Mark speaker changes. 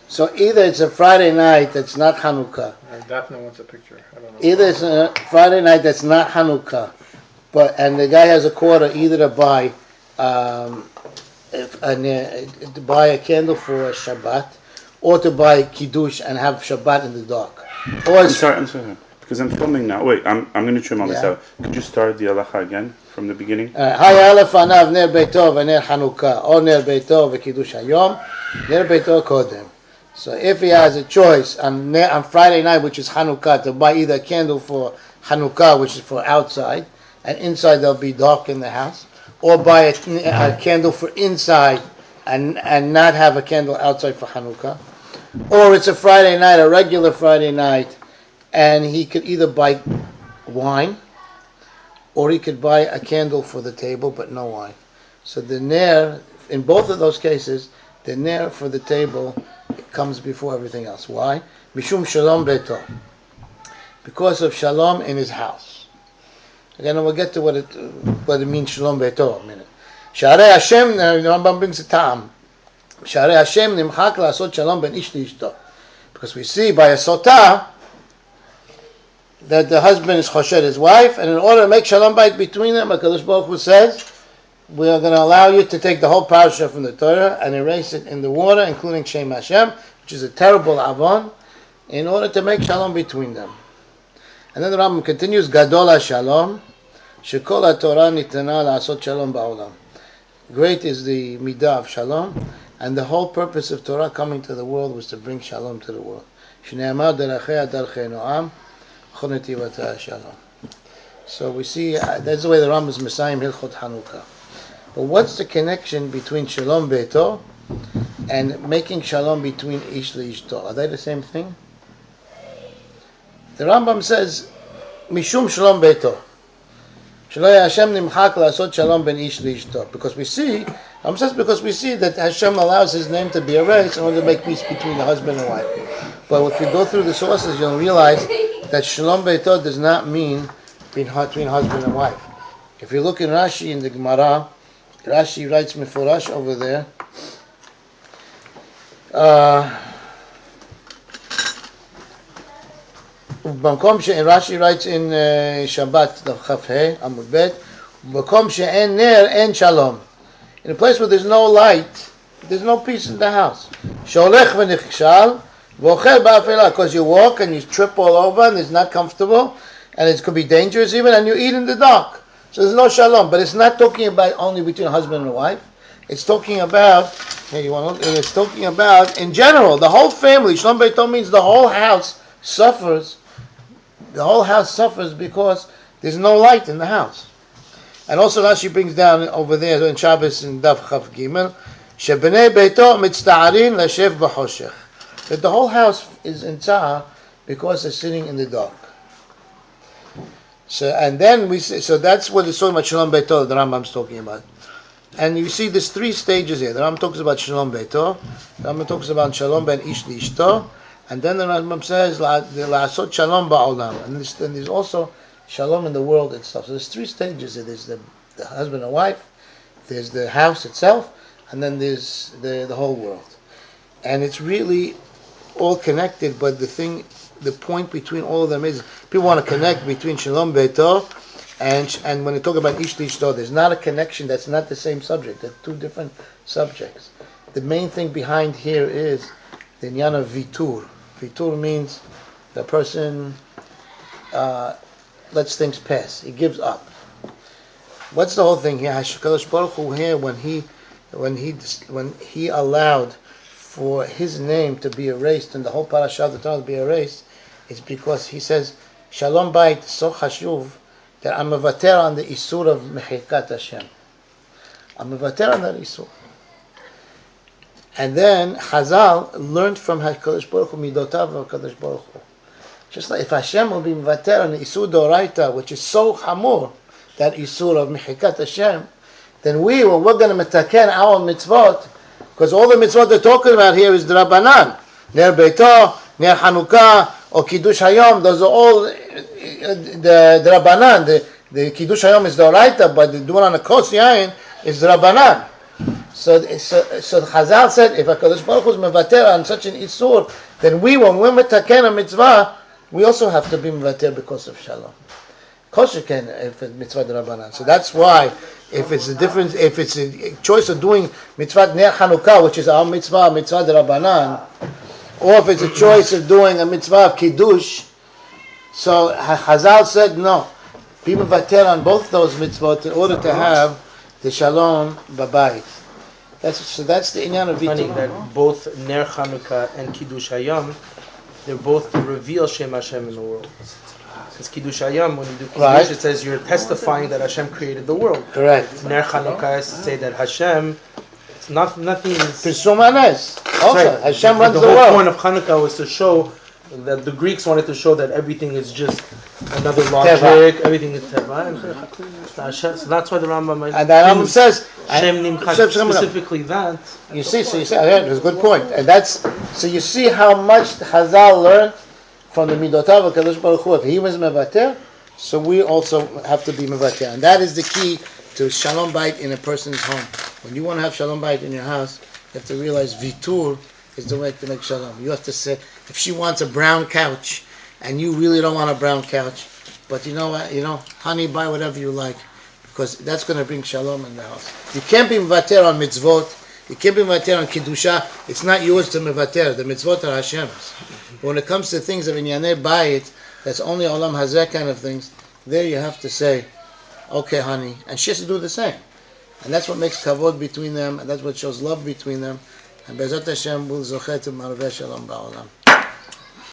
Speaker 1: So either it's a Friday night that's not Hanukkah.
Speaker 2: Daphne wants a picture. I don't know.
Speaker 1: Either it's a Friday night that's not Hanukkah, and the guy has a quarter either to buy to buy a candle for Shabbat, or to buy Kiddush and have Shabbat in the dark. Or
Speaker 3: I'm sorry, because I'm filming now. Wait, I'm going to trim all this out. Could you start the halacha again from the beginning?
Speaker 1: Haya lefanav ner beito v'ner Hanukkah, or ner beito v'Kiddush hayom, ner beito kodem. So if he has a choice on Friday night, which is Hanukkah, to buy either a candle for Hanukkah, which is for outside, and inside there'll be dark in the house, or buy a candle for inside and not have a candle outside for Hanukkah, or it's a Friday night, a regular Friday night, and he could either buy wine, or he could buy a candle for the table, but no wine. So the ner, in both of those cases, the ner for the table comes before everything else. Why? Mishum shalom beto. Because of shalom in his house. Again, we'll get to what it means shalom beto in a minute. Sharei Hashem, Rambam brings a tam. Sharei Hashem nimchak la'asot shalom ben ish li'ishto. Because we see by a sotah that the husband is choshed his wife, and in order to make shalom bayit between them, HaKadosh Baruch Hu says, we are going to allow you to take the whole parasha from the Torah and erase it in the water, including Shem Hashem, which is a terrible avon, in order to make shalom between them. And then the Rambam continues, Gadol HaShalom, Shekol HaTorah Nitana La'asot Shalom Ba'olam. Great is the midah of shalom, and the whole purpose of Torah coming to the world was to bring shalom to the world. Shneimar derechei derechei noam, chol netivata shalom. So we see, that's the way the Rambam is Messiah Hilchot Hanukkah. But what's the connection between Shalom Beito and making Shalom between Ish Le'ishto? Are they the same thing? The Rambam says, Mishum Shalom Beito. Shalom Hashem nimchak la'asot Shalom ben Ish Le'ishto. Because we see that Hashem allows His name to be erased in order to make peace between the husband and wife. But if you go through the sources, you'll realize that Shalom Beito does not mean between husband and wife. If you look in Rashi in the Gemara, Rashi writes Meforash over there. Rashi writes in Shabbat Chaf He Amud Bet, B'kom she'en ner en shalom. In a place where there's no light, there's no peace in the house. Sholech v'nichshal v'ochel ba'afela, because you walk and you trip all over and it's not comfortable and it could be dangerous even, and you eat in the dark. So there's no shalom, but it's not talking about only between a husband and a wife. It's talking about, it's talking about in general, the whole family. Shalom Beito means the whole house suffers. The whole house suffers because there's no light in the house. And also Rashi brings down over there in Shabbos in Daf Chaf Gimel, Shebnei Beito mitzta'arin lashev b'choshech. That the whole house is in tza'ar because they're sitting in the dark. So, and then we see, so that's what it's talking about Shalom Beito, the Rambam's talking about. And you see there's three stages here. The Rambam talks about Shalom Beito, the Rambam talks about Shalom ben Ish Li'ishto, and then the Rambam says La'asot Shalom Ba'olam. And there's also Shalom in the world itself. So there's three stages here. There's the husband and wife, there's the house itself, and then there's the whole world. And it's really all connected, but the point between all of them is people want to connect between Shalom Beito and when they talk about Ish Lishto, there's not a connection. That's not the same subject. They're two different subjects. The main thing behind here is the inyan of Vitur. Vitur means the person lets things pass. He gives up. What's the whole thing here? HaKadosh Baruch Hu here when he allowed for His name to be erased and the whole parasha of the Torah to be erased, it's because He says Shalom Bayit is so chashuv that I'm mevater on the isur of mechikat Hashem. I'm mevater on that isur. And then Chazal learned from HaKadosh Baruch Hu midotav of HaKadosh Baruch Hu. Just like if Hashem will be mevater on the isur doraita, which is so chamur, that isur of mechikat Hashem, then we're going to metaken our mitzvot, because all the mitzvot they're talking about here is the Rabbanan. Ner Beito, Ner Hanukkah, or Kiddush Hayom, those are all the Rabbanan. The Kiddush Hayom is the Oraita, but the one on the Kos Yain is the Rabbanan. So Chazal said, if HaKadosh Baruch Hu is mevater on such an isur, then when we're metaken a mitzvah, we also have to be mevater because of shalom. Kol sheken if it's mitzvah d'Rabbanan. So that's why, if it's a choice of doing mitzvah Ner Chanukah, which is our mitzvah d'Rabbanan, or if it's a choice of doing a mitzvah of Kiddush, so Chazal said no. Be mevater on both those mitzvot in order to have the shalom babayit. That's the inyan of
Speaker 4: Funny
Speaker 1: Vitur.
Speaker 4: that both Ner Chanukah and Kiddush Hayam, they're both to reveal Shem Hashem in the world. Because Kiddush Hayam, when you do Kiddush,
Speaker 1: Right.
Speaker 4: it says you're testifying that Hashem created the world.
Speaker 1: Correct.
Speaker 4: Ner Chanukah is to say that Hashem, it's nothing is...
Speaker 1: Pirsum Hanes. Also,
Speaker 4: Right.
Speaker 1: Hashem runs the
Speaker 4: whole
Speaker 1: world.
Speaker 4: point of Hanukkah was to show that the Greeks wanted to show that everything is just another logic,
Speaker 1: Teva.
Speaker 4: everything is Teva. So that's why the Rambam
Speaker 1: And the Rambam says,
Speaker 4: Shem Nimchad, specifically that.
Speaker 1: You see, yeah, that's a good point. And so you see how much Chazal learned from the Midotav of Kadosh Baruch Hu. If he was mevater, so we also have to be mevater. And that is the key to shalom bayit in a person's home. When you want to have shalom bayit in your house, you have to realize vitur is the way to make shalom. You have to say, if she wants a brown couch, and you really don't want a brown couch, but you know what, honey, buy whatever you like, because that's going to bring shalom in the house. You can't be mevater on mitzvot. You can't be mevater on kiddusha. It's not yours to mevater. The mitzvot are Hashem's. When it comes to things of inyanei bayit, that's only olam hazeh kind of things. There you have to say, okay, honey, and she has to do the same. And that's what makes kavod between them, and that's what shows love between them. And Be'ezrat Hashem will zochet to marveh shalom ba'olam.